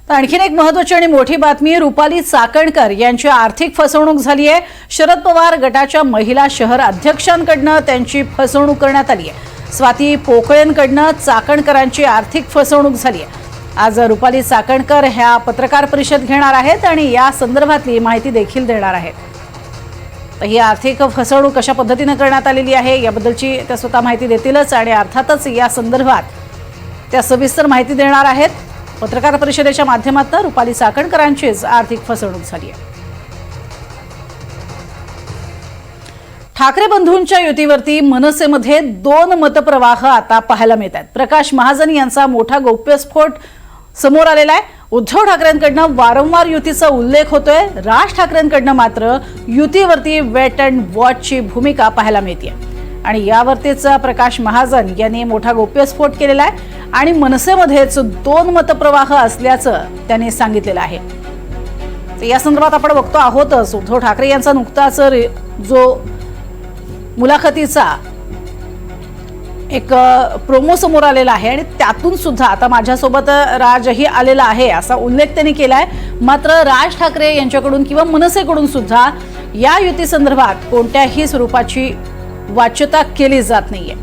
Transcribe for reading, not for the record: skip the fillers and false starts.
तर आणखीन एक महत्त्वाची आणि मोठी बातमी, रुपाली चाकणकर यांची आर्थिक फसवणूक झाली आहे। शरद पवार गटाच्या महिला शहर अध्यक्षांकडून त्यांची फसवणूक करण्यात आली आहे। स्वाती पोकळेंकडून चाकणकरांची आर्थिक फसवणूक झाली आहे। आज रुपाली चाकणकर ह्या पत्रकार परिषद घेणार आहेत आणि या संदर्भातली माहिती देखील देणार आहेत। तर ही आर्थिक फसवणूक कशा पद्धतीने करण्यात आलेली आहे याबद्दलची त्या स्वतः माहिती देतीलच आणि अर्थातच या संदर्भात त्या सविस्तर माहिती देणार आहेत। पत्रकार परिषदेच्या माध्यमातून रुपाली चाकणकरांचीच आर्थिक फसवणूक झाली आहे। ठाकरे बंधूंच्या युतीवरती मनसेमध्ये दोन मतप्रवाह आता पाहायला मिळत आहेत। प्रकाश महाजन यांचा मोठा गौप्यस्फोट समोर आलेला आहे। उद्धव ठाकरेंकडून वारंवार युतीचा उल्लेख होतोय। राज ठाकरेंकडून मात्र युतीवरती वेट अँड वॉचची भूमिका पाहायला मिळते आणि यावरतीच प्रकाश महाजन यांनी मोठा गौप्यस्फोट केलेला आहे आणि मनसेमध्येच दोन मतप्रवाह असल्याचं त्यांनी सांगितलेलं आहे। तर या संदर्भात आपण बघतो आहोतच उद्धव ठाकरे यांचा नुकताच जो मुलाखतीचा एक प्रोमो समोर आलेला आहे आणि त्यातून सुद्धा आता माझ्यासोबत राजही आलेला आहे असा उल्लेख त्यांनी केलाय। मात्र राज ठाकरे यांच्याकडून किंवा मनसेकडून सुद्धा या युती संदर्भात कोणत्याही स्वरूपाची वाच्यता केली जात नाहीये।